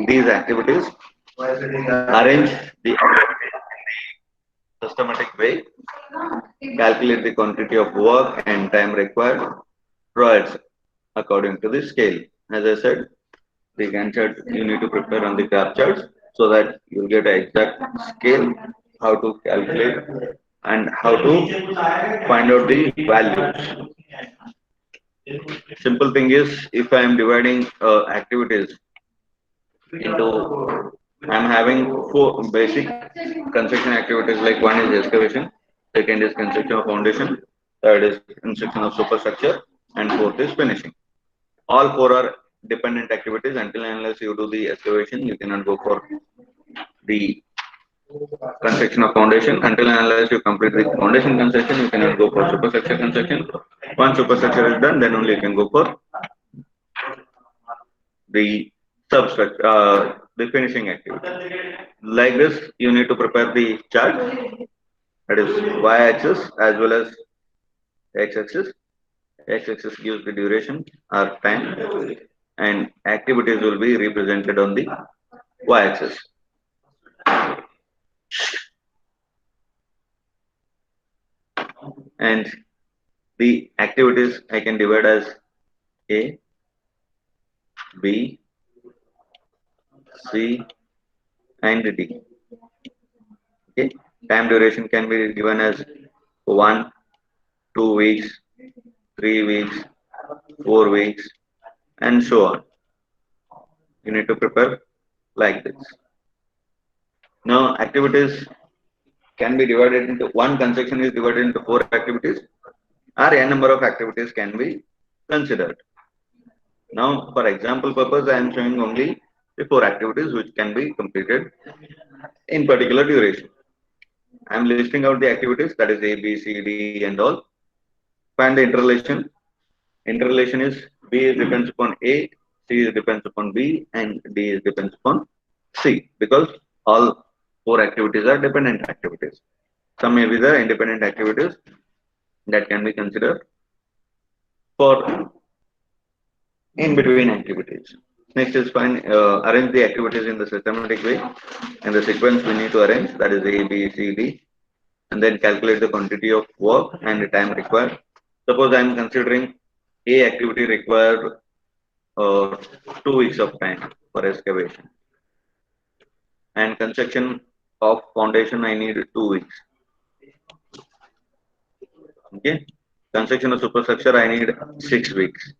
these activities, arrange the activities in the systematic way, calculate the quantity of work and time required, draw it according to the scale. As I said, the Gantt chart you need to prepare on the graph charts so that you'll get an exact scale, how to calculate and how to find out the values. Simple thing is, if I am dividing activities into, I'm having four basic construction activities, like one is excavation, second is construction of foundation, third is construction of superstructure, and fourth is finishing. All four are dependent activities. Until and unless you do the excavation, you cannot go for the construction of foundation. Until and unless you complete the foundation construction, you cannot go for superstructure construction. Once superstructure is done, then only you can go for the substructure, the finishing activity. Like this, you need to prepare the chart, that is y-axis as well as x-axis. X-axis gives the duration or time, and activities will be represented on the y-axis. And the activities I can divide as A, B, C, and D. Okay. Time duration can be given as 1, 2 weeks, 3 weeks, 4 weeks, and so on. You need to prepare like this. Now, activities can be divided into, one construction is divided into 4 activities, or a number of activities can be considered. Now, for example purpose, I am showing only the 4 activities which can be completed in particular duration. I am listing out the activities, that is A, B, C, D, and all. Find the interrelation. Interrelation is B is depends upon A, C is depends upon B, and D is depends upon C, because all 4 activities are dependent activities. Some may be the independent activities that can be considered for in between activities. Next is find arrange the activities in the systematic way, and the sequence we need to arrange, that is A, B, C, D, and then calculate the quantity of work and the time required. Suppose I am considering A activity required 2 weeks of time for excavation, and construction of foundation I need 2 weeks. Okay, construction of superstructure I need 6 weeks.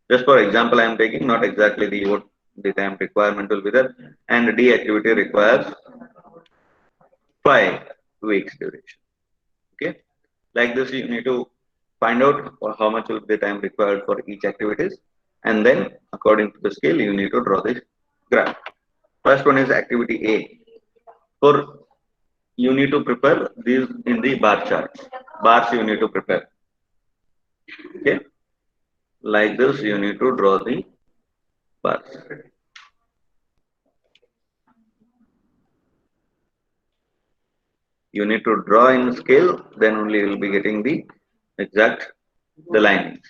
Just for example, I am taking, not exactly the what the time requirement will be there, and D activity requires 5 weeks duration. Okay, like this you need to find out how much will be the time required for each activities, and then according to the scale you need to draw this graph. First one is activity A. For you need to prepare these in the bar charts. Bars you need to prepare. Okay, like this you need to draw the bars. You need to draw in scale, then only you will be getting the exact the linings.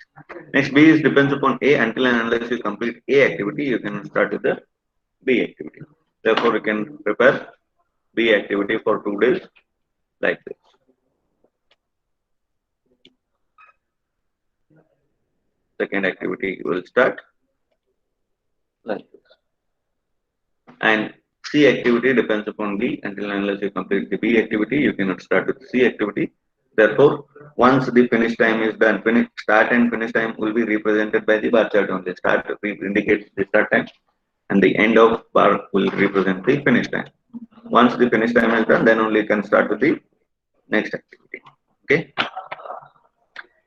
Next, B is depends upon A. Until and unless you complete A activity, you can start with the B activity. Therefore, you can prepare B activity for 2 days like this. Second activity will start like this. And C activity depends upon B. Until and unless you complete the B activity, you cannot start with C activity. Therefore, once the finish time is done, start and finish time will be represented by the bar chart only. Start indicates the start time, and the end of bar will represent the finish time. Once the finish time is done, then only you can start with the next activity. Okay,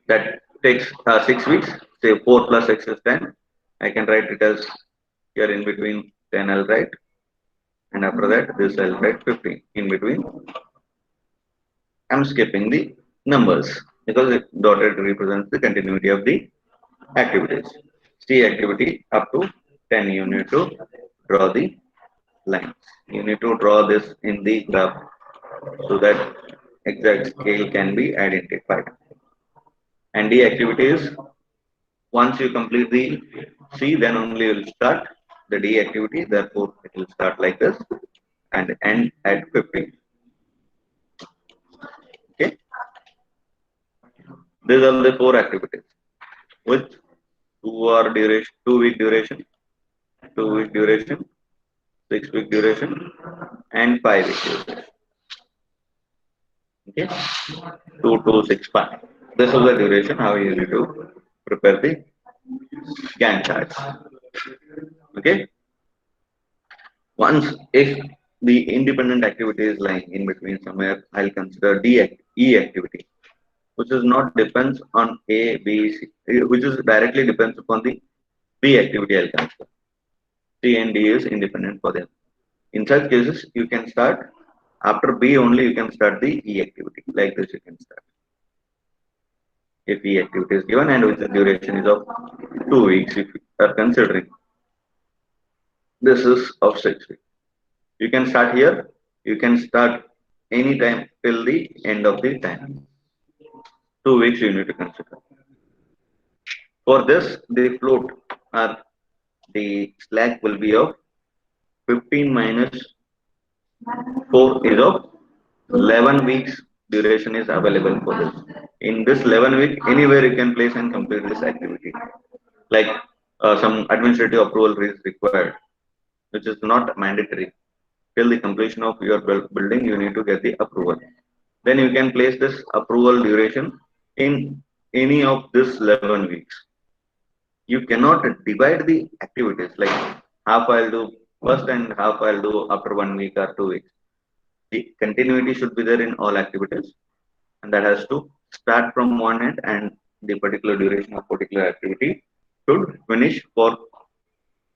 that takes 6 weeks. Say 4 plus x is 10. I can write it as here in between 10 I'll write, and after that this I'll write 15 in between. I'm skipping the numbers because it dotted represents the continuity of the activities. C activity up to 10 you need to draw the lines. You need to draw this in the graph so that exact scale can be identified. And the activities, once you complete the C, then only you will start the D activity, therefore it will start like this and end at 50. Okay, these are the 4 activities with 2 week duration, 2 week duration, 6 week duration, and 5 week duration. Okay, 2265. This is the duration how you need to prepare the Gantt charts. Okay, once if the independent activity is lying in between somewhere, I'll consider E activity, which is not depends on A, B, C, which is directly depends upon the B activity. I'll consider C and D is independent for them. In such cases, you can start after B only. You can start the E activity like this. You can start if E activity is given and with the duration is of 2 weeks. If you are considering this is of 6 weeks, you can start here. You can start anytime till the end of the time. 2 weeks you need to consider. For this, the float or the slack will be of 15 minus 4 is of 11 weeks duration is available for this. In this 11 week, anywhere you can place and complete this activity. Like some administrative approval is required, which is not mandatory. Till the completion of your building, you need to get the approval. Then you can place this approval duration in any of this 11 weeks. You cannot divide the activities like half I'll do first and half I'll do after 1 week or 2 weeks. The continuity should be there in all activities, and that has to start from one end, and the particular duration of particular activity should finish for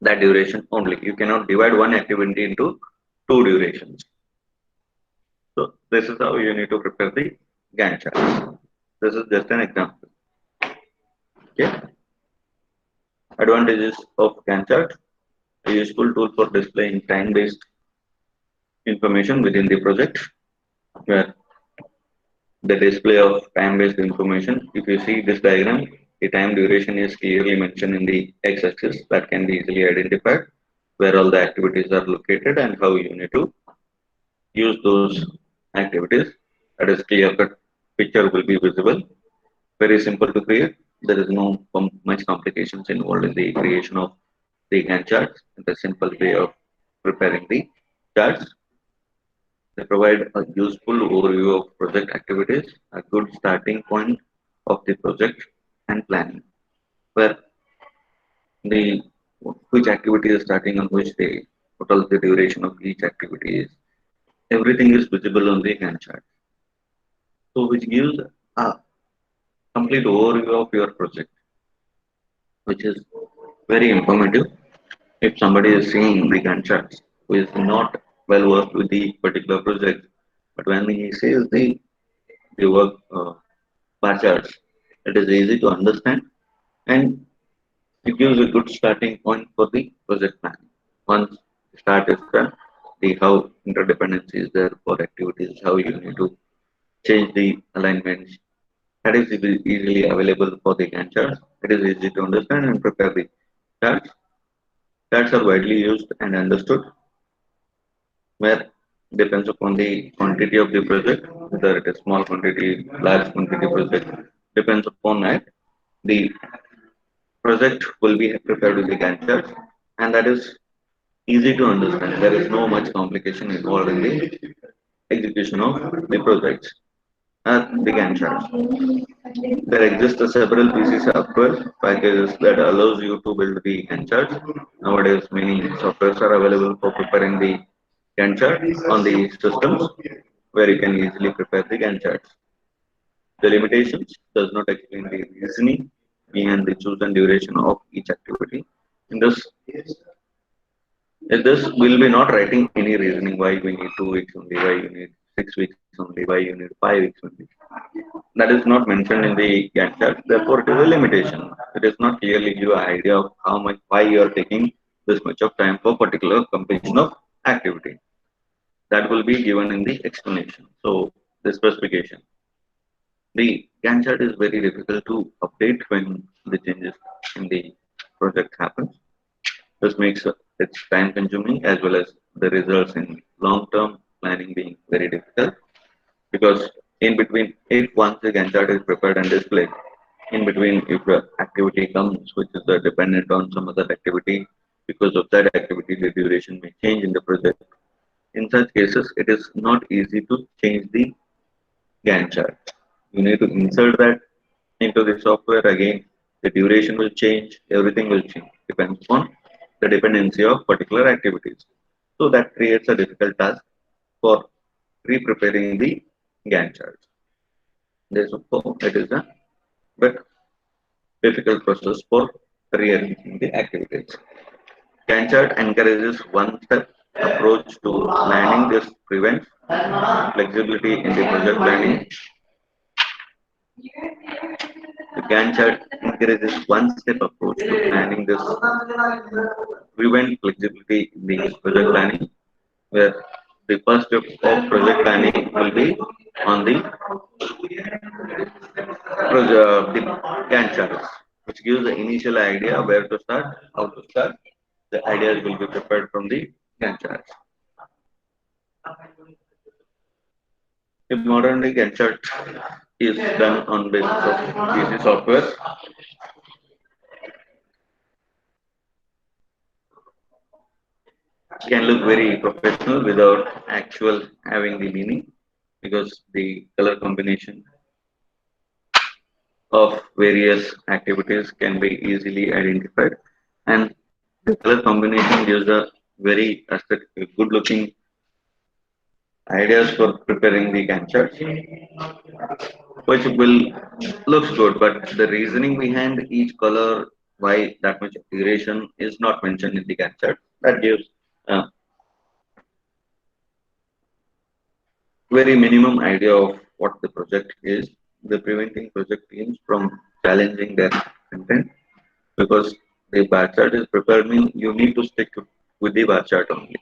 that duration only. You cannot divide one activity into 2 durations. So this is how you need to prepare the Gantt chart. This is just an example. Okay. Advantages of Gantt chart: a useful tool for displaying time-based information within the project, where the display of time-based information. If you see this diagram, the time duration is clearly mentioned in the x-axis that can be easily identified where all the activities are located and how you need to use those activities. That is clear-cut picture will be visible. Very simple to create. There is no much complications involved in the creation of the Gantt charts. It's a simple way of preparing the charts. They provide a useful overview of project activities, a good starting point of the project and planning, where the which activity is starting on which day, what is the duration of each activity is. Everything is visible on the Gantt chart. So which gives a complete overview of your project, which is very informative. If somebody is seeing the Gantt charts who is not well versed with the particular project, but when he sees the work bar charts, it is easy to understand and it gives a good starting point for the project planning. Once the start is done, the how interdependency is there for activities, how you need to change the alignments. That is easily available for the Gantt charts. It is easy to understand and prepare the charts. Charts are widely used and understood, where depends upon the quantity of the project, whether it is small quantity, large quantity project, depends upon that. The project will be prepared with the Gantt charts, and that is easy to understand. There is no much complication involved in the execution of the projects at the Gantt charts. There exist several PC software packages that allows you to build the Gantt charts. Nowadays, many softwares are available for preparing the Gantt chart on the systems where you can easily prepare the Gantt charts. The limitations does not explain the reasoning behind the chosen duration of each activity. In this we'll be not writing any reasoning why we need 2 weeks only, why you need 6 weeks only, why you need 5 weeks only. That is not mentioned in the Gantt chart. Therefore, it is a limitation. It does not clearly give an idea of how much, why you are taking this much of time for particular completion of activity. That will be given in the explanation. So, the specification. The Gantt chart is very difficult to update when the changes in the project happens. This makes It's time consuming as well as the results in long term planning being very difficult because in between, if once the Gantt chart is prepared and displayed, in between, if the activity comes which is dependent on some other activity, because of that activity, the duration may change in the project. In such cases, it is not easy to change the Gantt chart. You need to insert that into the software again. The duration will change, everything will change, depends on the dependency of particular activities. So that creates a difficult task for pre-preparing the Gantt chart. Therefore, it is a bit difficult process for rearranging the activities. Gantt chart encourages one-step approach to planning. This prevents flexibility in the project planning. The Gantt chart encourages one-step approach to planning. This prevent flexibility in the project planning, where the first step of project planning will be on the the Gantt charts, which gives the initial idea where to start, how to start. The ideas will be prepared from the Gantt charts. The modern day Gantt chart is done on basis of PC software. Can look very professional without actual having the meaning because the color combination of various activities can be easily identified, and the color combination gives a very aesthetic, good looking ideas for preparing the Gantt chart, which will looks good, but the reasoning behind each color, why that much duration is not mentioned in the Gantt chart. That gives a very minimum idea of what the project is. The preventing project teams from challenging their content because the bar chart is prepared means you need to stick with the bar chart only.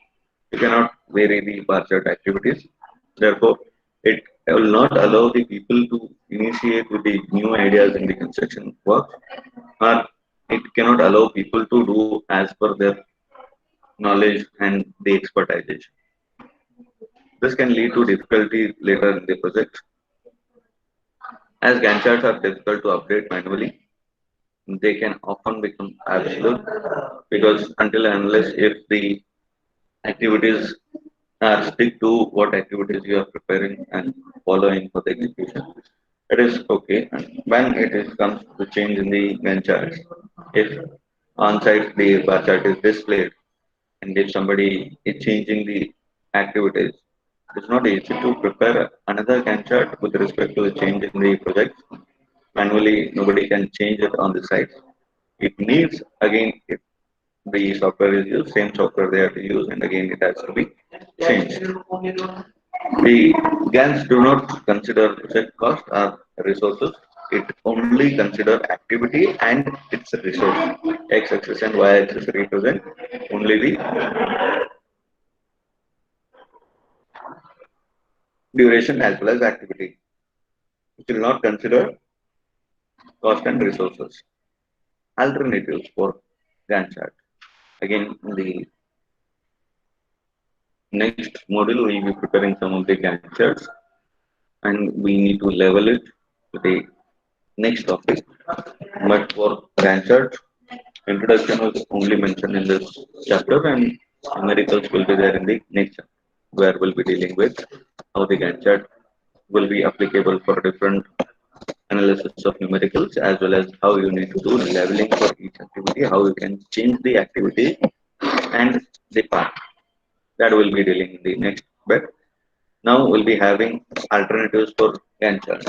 You cannot vary the bar chart activities. Therefore, it will not allow the people to initiate with the new ideas in the construction work, or it cannot allow people to do as per their knowledge and the expertise. This can lead to difficulty later in the project. As Gantt charts are difficult to update manually, they can often become absolute because until and unless if the activities are stick to what activities you are preparing and following for the execution, it is okay. And when it is comes to change in the Gantt charts, if on-site the bar chart is displayed and if somebody is changing the activities, it's not easy to prepare another Gantt chart with respect to the change in the project. Manually, nobody can change it on the site. It needs again if the software is used, same software they have to use, and again it has to be changed. The GANs do not consider project cost or resources. It only consider activity and its resource. X axis and Y axis represent only the duration as well as activity. It will not consider cost and resources. Alternatives for Gantt chart. Again, in the next module, we will be preparing some of the Gantt charts and we need to level it to the next topic. But for Gantt chart, introduction was only mentioned in this chapter and numericals will be there in the next chapter where we'll be dealing with how the Gantt chart will be applicable for different analysis of numericals as well as how you need to do leveling for each activity, how you can change the activity and the path. That will be dealing in the next bit. Now we'll be having alternatives for Gantt chart.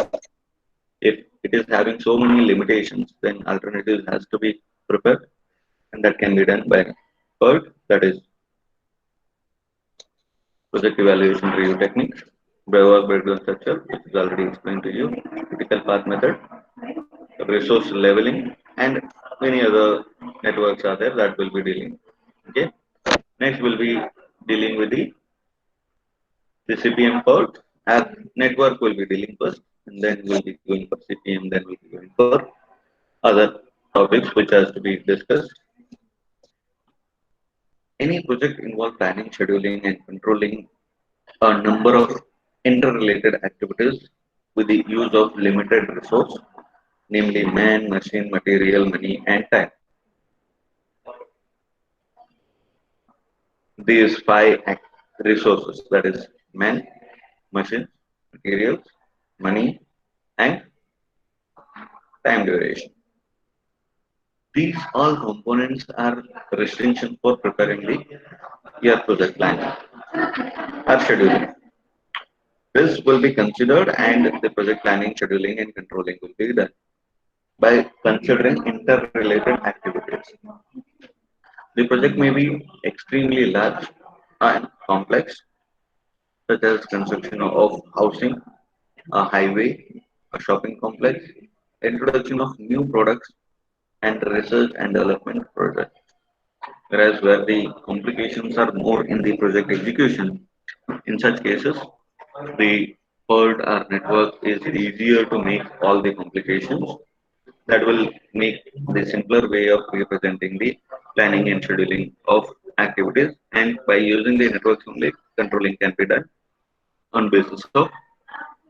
If it is having so many limitations, then alternatives has to be prepared, and that can be done by PERT, that is project evaluation review technique, Brewer breakdown structure, which is already explained to you, critical path method, resource leveling, and many other networks are there that will be dealing. Okay. Next, we'll be dealing with the CPM PERT. App network will be dealing first, and then we'll be going for CPM, then we'll be going for other topics which has to be discussed. Any project involve planning, scheduling, and controlling a number of interrelated activities with the use of limited resource, namely man, machine, material, money, and time. These five resources, that is man, machine, materials, money, and time duration. These all components are restrictions for preparing the year project plan or scheduling. This will be considered and the project planning, scheduling and controlling will be done by considering interrelated activities. The project may be extremely large and complex, such as construction of housing, a highway, a shopping complex, introduction of new products, and research and development projects. Whereas where the complications are more in the project execution, in such cases, the PERT or network is easier to make all the complications. That will make the simpler way of representing the planning and scheduling of activities. And by using the networks only, controlling can be done on basis of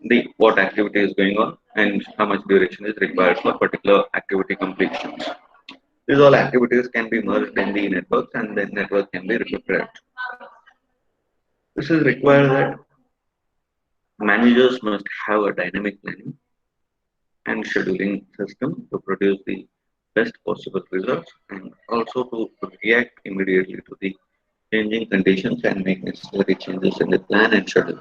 the what activity is going on and how much duration is required for particular activity completions. These all activities can be merged in the networks and the network can be prepared. This is required that managers must have a dynamic planning and scheduling system to produce the best possible results and also to react immediately to the changing conditions and make necessary changes in the plan and schedule.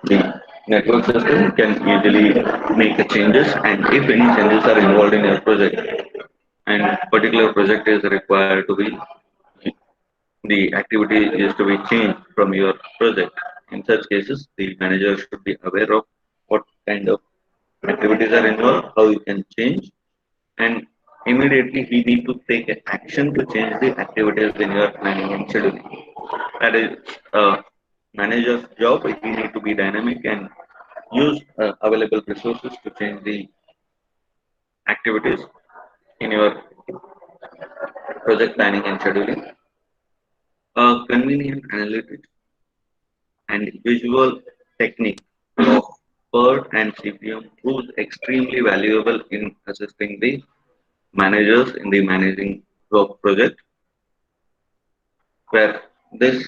The network system can easily make the changes and if any changes are involved in your project and particular project is required to be the activity is to be changed from your project. In such cases, the manager should be aware of what kind of activities are involved, how you can change, and immediately he need to take an action to change the activities in your planning and scheduling. That is a manager's job. He need to be dynamic and use available resources to change the activities in your project planning and scheduling. Convenient analytics and visual technique of PERT and CPM proves extremely valuable in assisting the managers in the managing of project, where this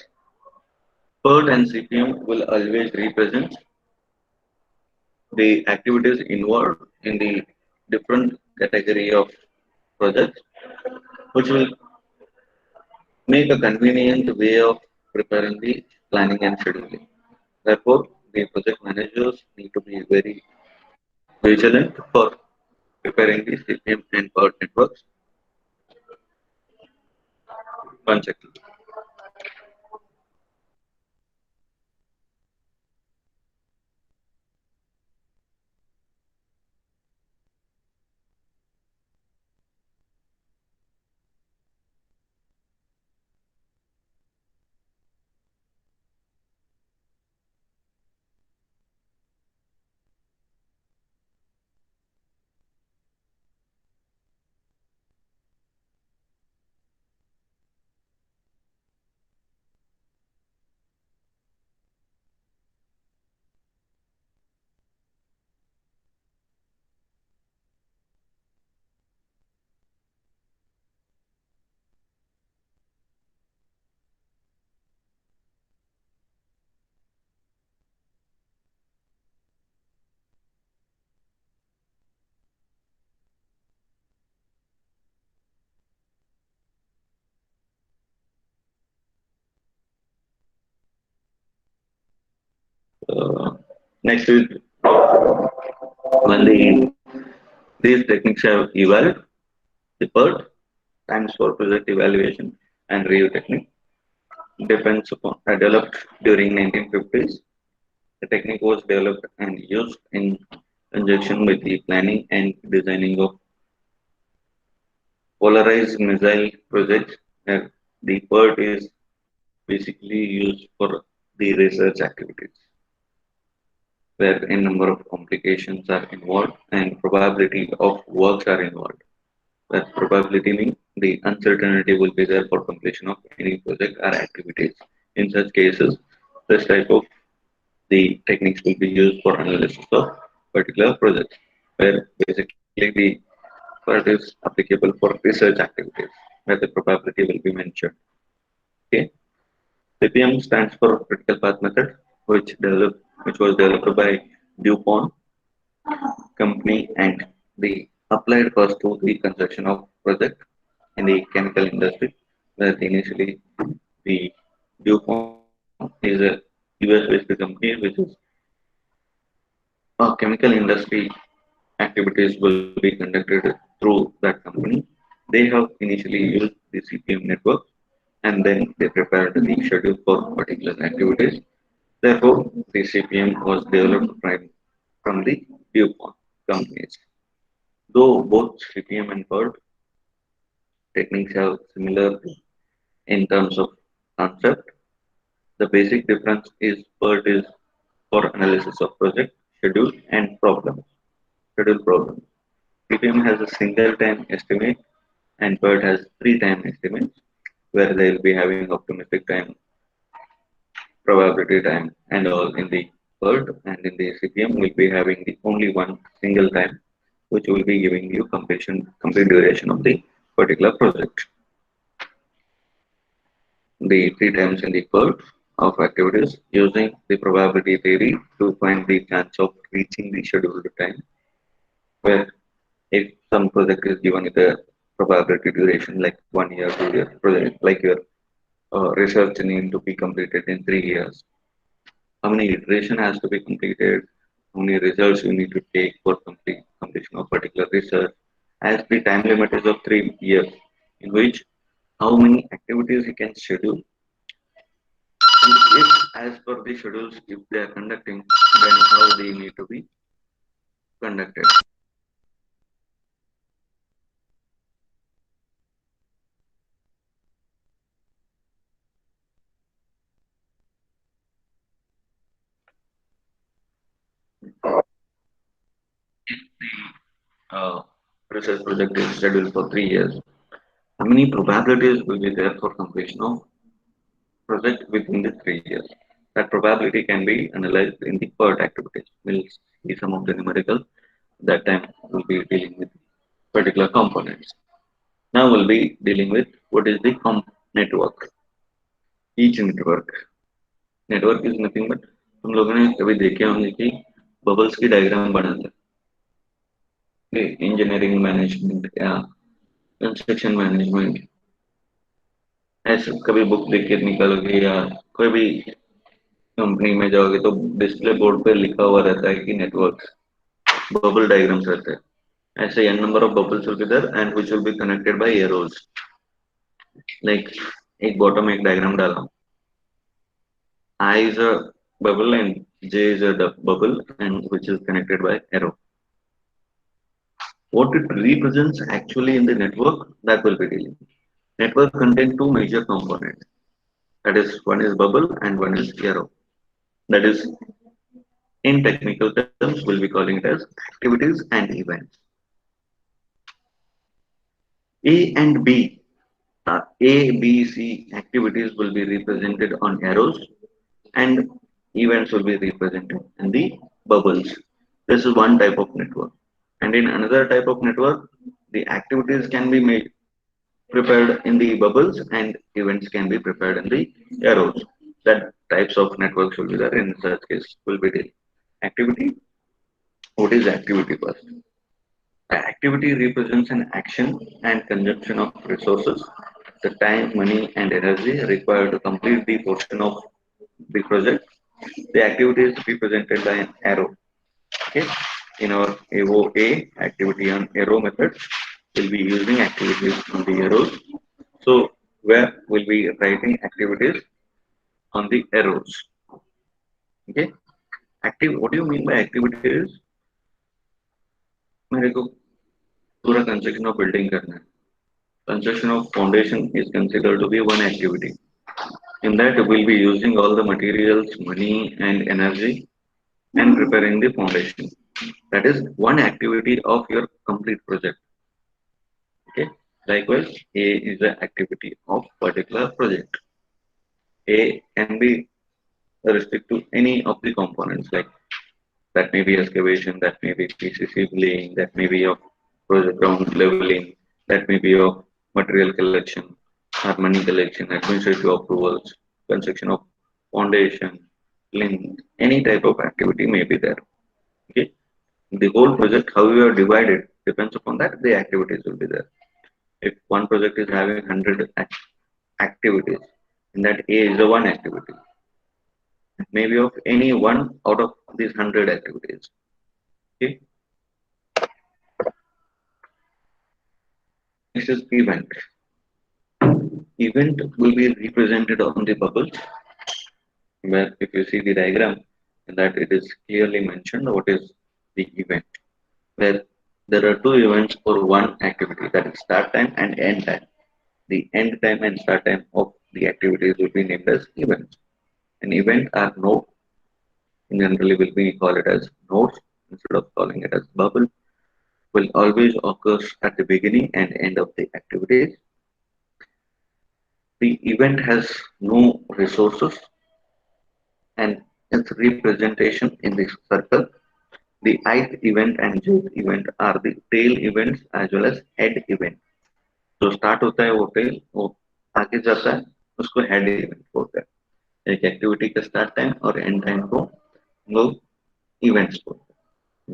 PERT and CPM will always represent the activities involved in the different category of projects, which will make a convenient way of preparing the planning and scheduling. Therefore, the project managers need to be very vigilant for preparing the CPM and PERT networks consecutively. Uh, Next is when these techniques have evolved, the PERT stands for Project Evaluation and Review Technique, depends upon developed during 1950s. The technique was developed and used in conjunction with the planning and designing of polarized missile projects. The PERT is basically used for the research activities, where a number of complications are involved and probability of works are involved. That probability means the uncertainty will be there for completion of any project or activities. In such cases, this type of the techniques will be used for analysis of particular projects, where basically the part is applicable for research activities, where the probability will be mentioned. Okay. CPM stands for critical path method, which was developed by DuPont company and the applied first to the construction of project in the chemical industry, where initially the DuPont is a US based company which is chemical industry activities will be conducted through that company. They have initially used the CPM network and then they prepared the schedule for particular activities. Therefore, the CPM was developed from the DuPont companies. Though both CPM and PERT techniques have similar in terms of concept, the basic difference is PERT is for analysis of project, schedule, and schedule problems. CPM has a single time estimate and PERT has three time estimates where they will be having optimistic time, probability time, and all in the PERT, and in the CPM will be having the only one single time, which will be giving you complete duration of the particular project. The three times in the PERT of activities using the probability theory to find the chance of reaching the scheduled time, where if some project is given with a probability duration like 1 year, 2 years project, like your research need to be completed in 3 years, how many iteration has to be completed, how many results you need to take for completion of particular research, as the time limit is of 3 years, in which how many activities you can schedule, and if as per the schedules, if they are conducting, then how they need to be conducted. Uh, Research project is scheduled for 3 years. How many probabilities will be there for completion of project within the 3 years? That probability can be analyzed in the PERT activities. We'll see some of the numerical. That time we'll be dealing with particular components. Now we'll be dealing with what is the network. Each network is nothing but हम लोगों ने कभी देखे होंगे कि bubbles की diagram बनाते हैं इंजीनियरिंग मैनेजमेंट या कंस्ट्रक्शन मैनेजमेंट, ऐसे कभी बुक देख के निकालोगे या कोई भी कंपनी में जाओगे तो डिस्प्ले बोर्ड पे लिखा हुआ रहता है कि नेटवर्क बबल डायग्राम्स रहते हैं. ऐसे n number of bubbles will be there and which will be connected by arrows. Like एक bottom में एक diagram डाला, I is a bubble and J is a bubble and which is connected by arrow. What it represents actually in the network, that will be dealing. Network contains two major components. That is, one is bubble and one is arrow. That is, in technical terms, we'll be calling it as activities and events. A and B, A, B, C activities will be represented on arrows and events will be represented in the bubbles. This is one type of network. And in another type of network, the activities can be made prepared in the bubbles and events can be prepared in the arrows. That types of networks will be there. In such case will be the activity. What is activity first? Activity represents an action and consumption of resources, the time, money, and energy required to complete the portion of the project. The activity is represented by an arrow. Okay. In our AOA activity on arrow method, we'll be using activities on the arrows. So where we'll be writing activities on the arrows. Okay. Active. What do you mean by activities? मेरे को पूरा construction of building करना है. Construction of foundation is considered to be one activity. In that, we'll be using all the materials, money, and energy and preparing the foundation. That is one activity of your complete project. Okay. Likewise, A is the activity of particular project. A can be restricted to any of the components, like that may be excavation, that may be PCC laying, that may be of project ground leveling, that may be of material collection, or money collection, administrative approvals, construction of foundation, link, any type of activity may be there. Okay, the whole project, how you are divided, depends upon that the activities will be there. If one project is having 100 activities, and that A is the one activity, maybe of any one out of these 100 activities. Okay. Next is event. Event will be represented on the bubbles, where if you see the diagram, that it is clearly mentioned what is the event. Where there are two events for one activity, that is start time and end time. The end time and start time of the activities will be named as events. An event are node, generally will be call it as nodes instead of calling it as bubble, will always occur at the beginning and end of the activities. The event has no resources and its representation in this circle. The ith event and jth event are the tail events as well as head event. जो start होता है वो tell, वो आगे जाता है, उसको head event बोलते हैं. एक एक्टिविटी का स्टार्ट टाइम और एंड टाइम को लोग इवेंट्स बोलते हैं.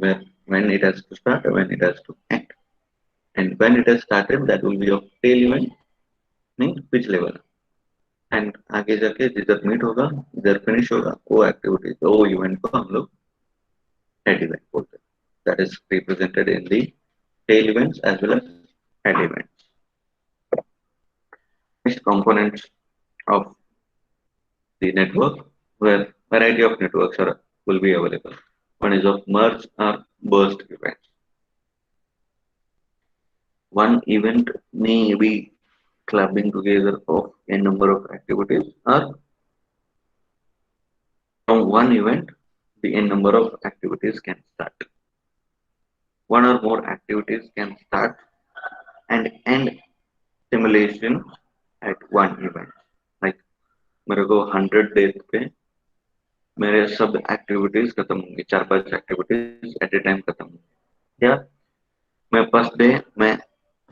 Where when it has to start, when it has to end, and when it has started, that will be of tail event, means which level. And आगे जाके जिधर meet होगा, जिधर फिनिश होगा, वो एक्टिविटी, वो इवेंट को हम लोग हेड इवेंट बोलते हैं. That is represented in the tail events as well as head events. Next components of the network, where variety of networks are will be available. One is of merge or burst events. One event may be clubbing together of a number of activities, or from one event the n number of activities can start. One or more activities can start and end simulation at one event. Like मेरे को 100 days पे मेरे सब activities खत्म होंगी, 4-5 activities eight ए time खत्म होंगी. या मैं फर्स्ट डे मैं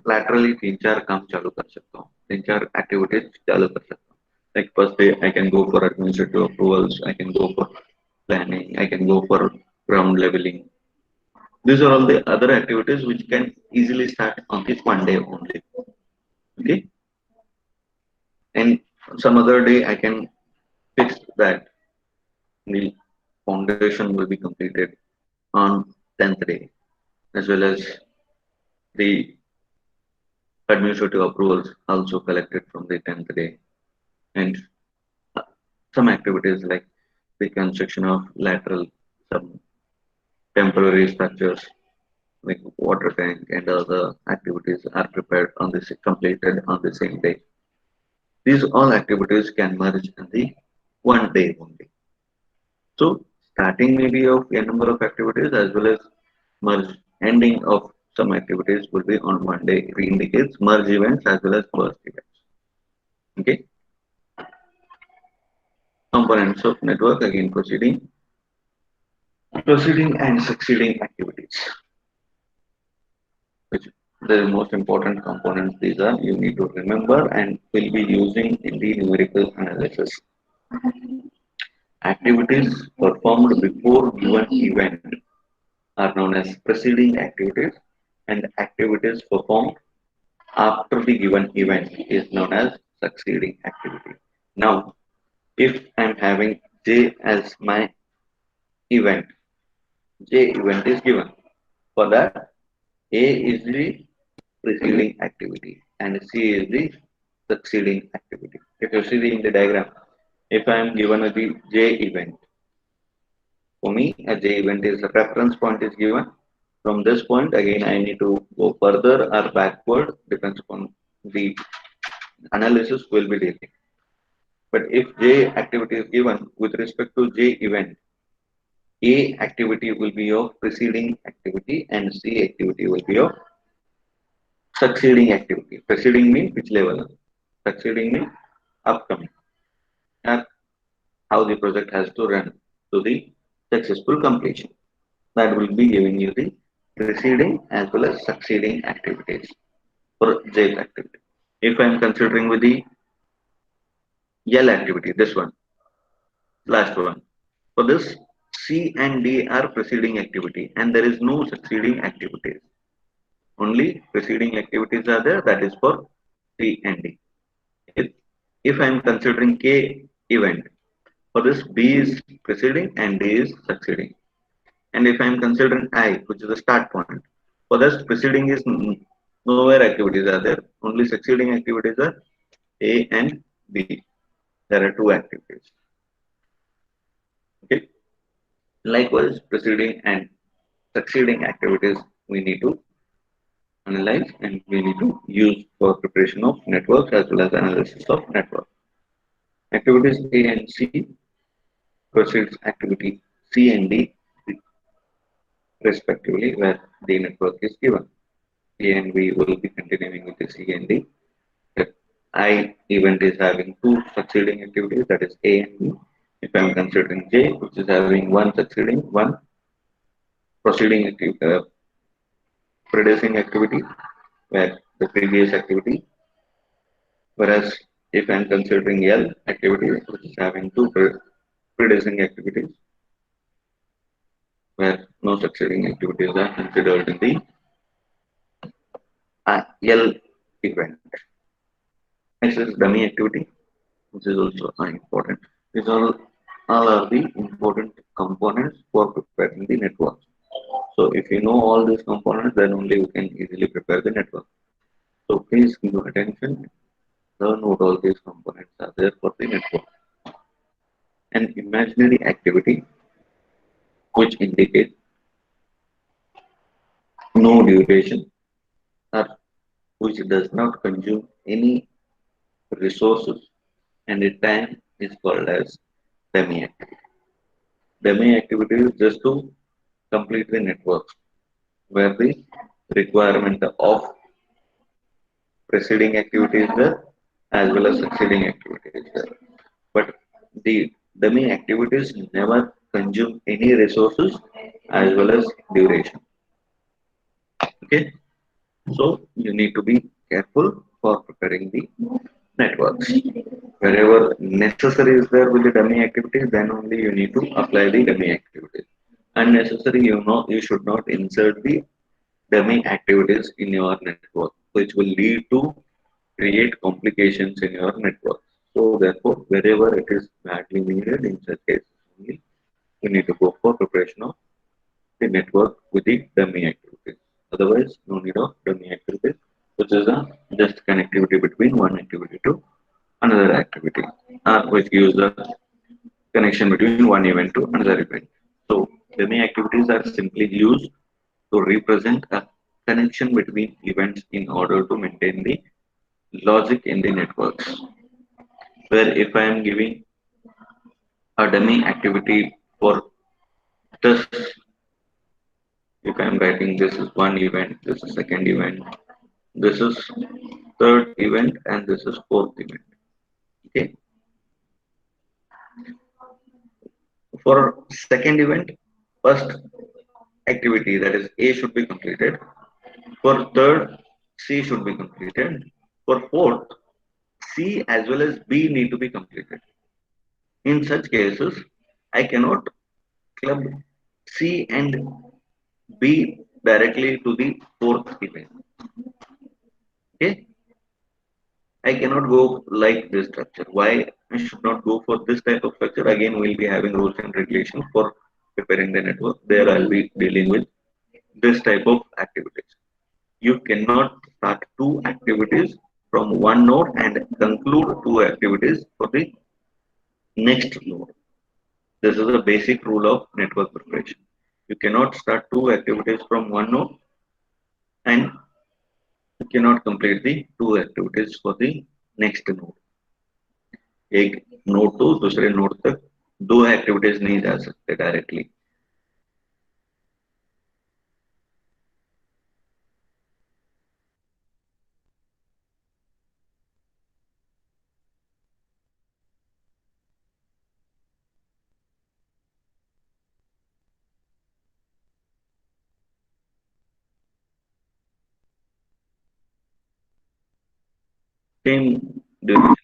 लैटरली 3-4 काम चालू कर सकता हूँ, 3-4 एक्टिविटीज चालू कर सकता हूँ. Like first day I can go for administrative approvals, I can go for planning, I can go for ground leveling. These are all the other activities which can easily start on this one day only. Okay, and some other day I can fix that the foundation will be completed on 10th day, as well as the administrative approvals also collected from the 10th day, and some activities like the construction of lateral, some temporary structures like water tank and other activities are prepared on this completed on the same day. These all activities can merge in the one day only. So starting maybe of a number of activities as well as merge ending of some activities will be on one day. It indicates merge events as well as burst events. Okay. Components of network, again proceeding and succeeding activities. Which the most important components these are, you need to remember and will be using in the numerical analysis. Activities performed before given event are known as preceding activities, and activities performed after the given event is known as succeeding activity. Now, if I'm having J as my event, J event is given. For that, A is the preceding activity and C is the succeeding activity. If you see in the diagram, if I am given the J event, for me a J event is a reference point is given. From this point again I need to go further or backward, depends upon the analysis will be dealing. But if J activity is given with respect to J event, A activity will be of preceding activity and C activity will be of succeeding activity. Preceding means which level? Succeeding means upcoming. Or how the project has to run to the successful completion. That will be giving you the preceding as well as succeeding activities for J activity. If I am considering with the L activity, this one, last one. For this, C and D are preceding activity and there is no succeeding activities. Only preceding activities are there, that is for C and D. If, if I am considering K event, for this B is preceding and D is succeeding. And if I am considering I, which is the start point, for this preceding is nowhere activities are there, only succeeding activities are A and B. There are two activities. Okay. Likewise, preceding and succeeding activities we need to analyze and we need to use for preparation of networks as well as analysis of network. Activities A and C precedes activity C and D respectively where the network is given. A and B will be continuing with the C and D. The I event is having two succeeding activities, that is A and B. If I am considering J, which is having one succeeding, one proceeding activity, predecessing activity, where the previous activity. Whereas if I am considering L activity, which is having two predecessing activities, where no succeeding activities are considered in the L event. Next is dummy activity, which is also important. These all are the important components for preparing the network. So if you know all these components, then only you can easily prepare the network. So please give attention, learn what all these components are there for the network. An imaginary activity which indicates no duration or which does not consume any resources and its time is called as dummy activity. Dummy activity is just to complete the network where the requirement of preceding activity is there as well as succeeding activity is there. But the dummy activities never consume any resources as well as duration. Okay, so you need to be careful for preparing the networks. Wherever necessary is there with the dummy activities, then only you need to apply the dummy activities. Unnecessary, you should not insert the dummy activities in your network, which will lead to create complications in your network. So therefore, wherever it is badly needed, in such cases only, you need to go for preparation of the network with the dummy activities. Otherwise, no need of dummy activities, which is a just connectivity between one activity to another activity, which gives the connection between one event to another event. So, dummy activities are simply used to represent a connection between events in order to maintain the logic in the networks. Where if I am giving a dummy activity for this, if I am writing this is one event, this is second event, this is third event, and this is fourth event. Okay. For second event, first activity that is A should be completed. For third, C should be completed. For fourth, C as well as B need to be completed. In such cases, I cannot club C and B directly to the fourth event. Okay, I cannot go like this structure. Why I should not go for this type of structure? Again, we'll be having rules and regulations for preparing the network. There I'll be dealing with this type of activities. You cannot start two activities from one node and conclude two activities for the next node. This is a basic rule of network preparation. You cannot start two activities from one node and you cannot complete the two activities for the next node. एक node to दूसरे node तक दो activities नहीं जा सकते directly. Same duration.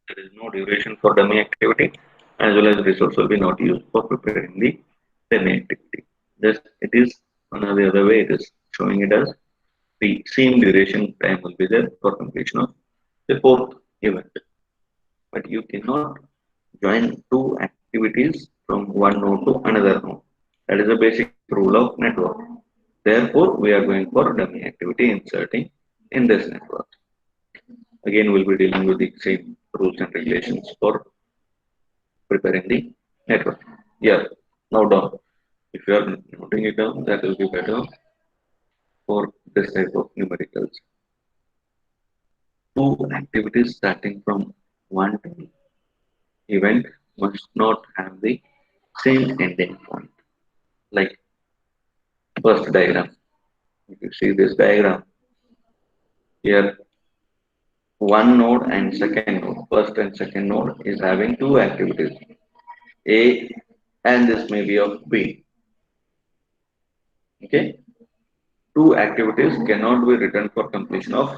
There is no duration for dummy activity, as well as resource will be not used for preparing the dummy activity. Just it is another other way it is showing it as the same duration time will be there for completion of the fourth event. But you cannot join two activities from one node to another node. That is the basic rule of network. Therefore, we are going for dummy activity inserting in this network. Again, we'll be dealing with the same rules and regulations for preparing the network. Yeah, now down. If you are noting it down, that will be better for this type of numericals. Two activities starting from one event must not have the same ending point. Like first diagram. If you see this diagram, here one node and second node, first and second node is having two activities, A and this may be of B. Okay, two activities cannot be written for completion of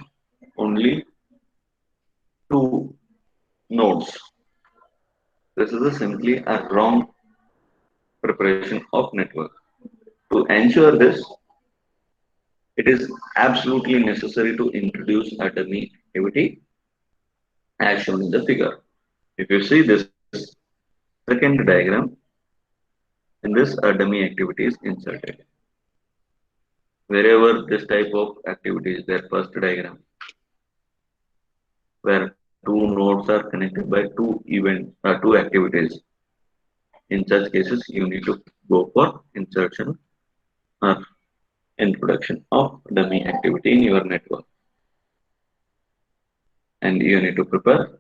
only two nodes. This is simply a wrong preparation of network. To ensure this, it is absolutely necessary to introduce a dummy activity as shown in the figure. If you see this second diagram, in this a dummy activity is inserted. Wherever this type of activity is there, first diagram, where two nodes are connected by two activities. In such cases, you need to go for insertion or introduction of dummy activity in your network, and you need to prepare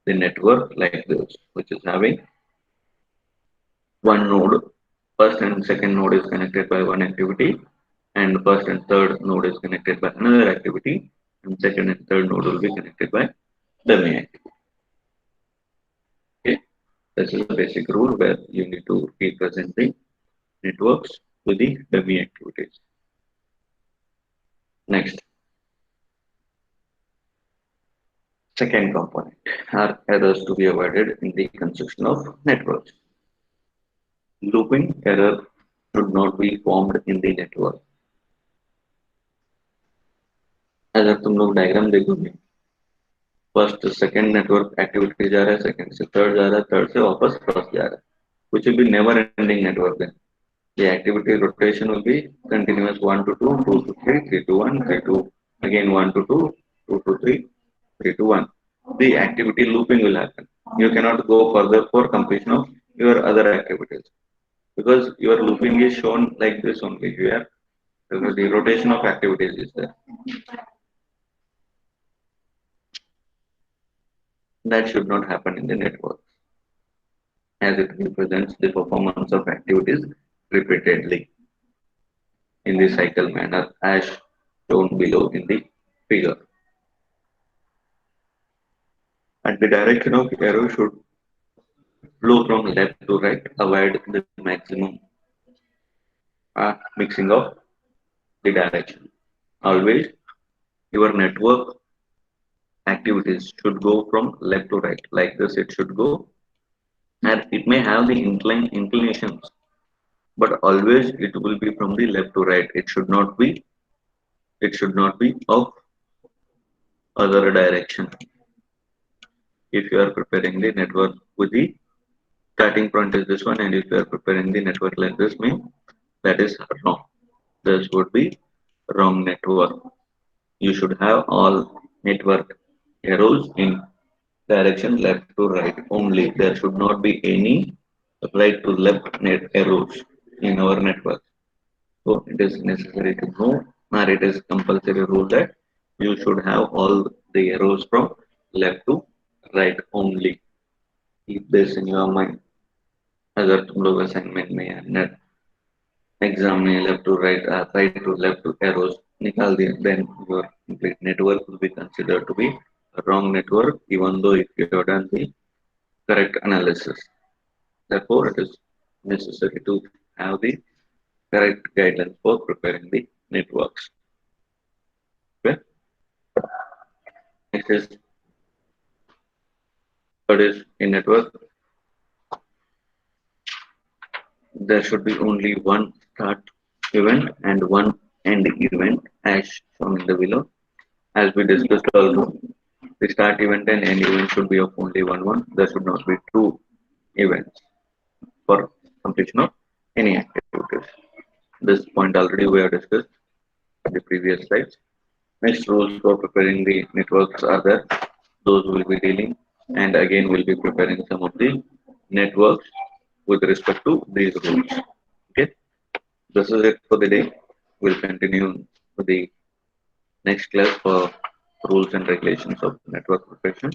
the network like this, which is having one node, first and second node is connected by one activity, and first and third node is connected by another activity, and second and third node will be connected by dummy activity. Okay, this is a basic rule where you need to represent the networks with the dummy activities. Next, second component are errors to be avoided in the construction of networks. Looping error should not be formed in the network. अगर तुम लोग diagram देखोगे, first second network activity जा रहा है, second से third जा रहा है, थर्ड से वापस फर्स्ट जा रहा है, which will be never ending network then. The activity rotation will be continuous 1 to 2, 2 to 3, 3 to 1, 3 to again 1 to 2, 2 to 3, 3 to 1. The activity looping will happen. You cannot go further for completion of your other activities because your looping is shown like this only here. Because the rotation of activities is there. That should not happen in the network, as it represents the performance of activities repeatedly in the cycle manner as shown below in the figure. And the direction of arrow should flow from left to right, avoid the maximum mixing of the direction. Always your network activities should go from left to right, like this it should go, and it may have the inclinations, but always it will be from the left to right. It should not be of other direction. If you are preparing the network with the starting point is this one, and if you are preparing the network like this, means that is wrong. This would be wrong network. You should have all network arrows in direction left to right only. There should not be any right to left net arrows in our network. So it is necessary to know, or it is compulsory rule that you should have all the arrows from left to right only. Keep this in your mind. अगर तुम लोग assignment में या NET exam में left to right two arrows निकाल दिए, then your complete network will be considered to be a wrong network, even though if you have done the correct analysis. Therefore, it is necessary to have the correct guidelines for preparing the networks. Okay. Next is Third is in network, there should be only one start event and one end event as shown in the below. As we discussed also, the start event and end event should be of only one. There should not be two events for completion of any activities. This point already we have discussed in the previous slides. Next rules for preparing the networks are there. Those will be dealing, and again we'll be preparing some of the networks with respect to these rules. Okay, this is it for the day. We'll continue with the next class for rules and regulations of network preparation.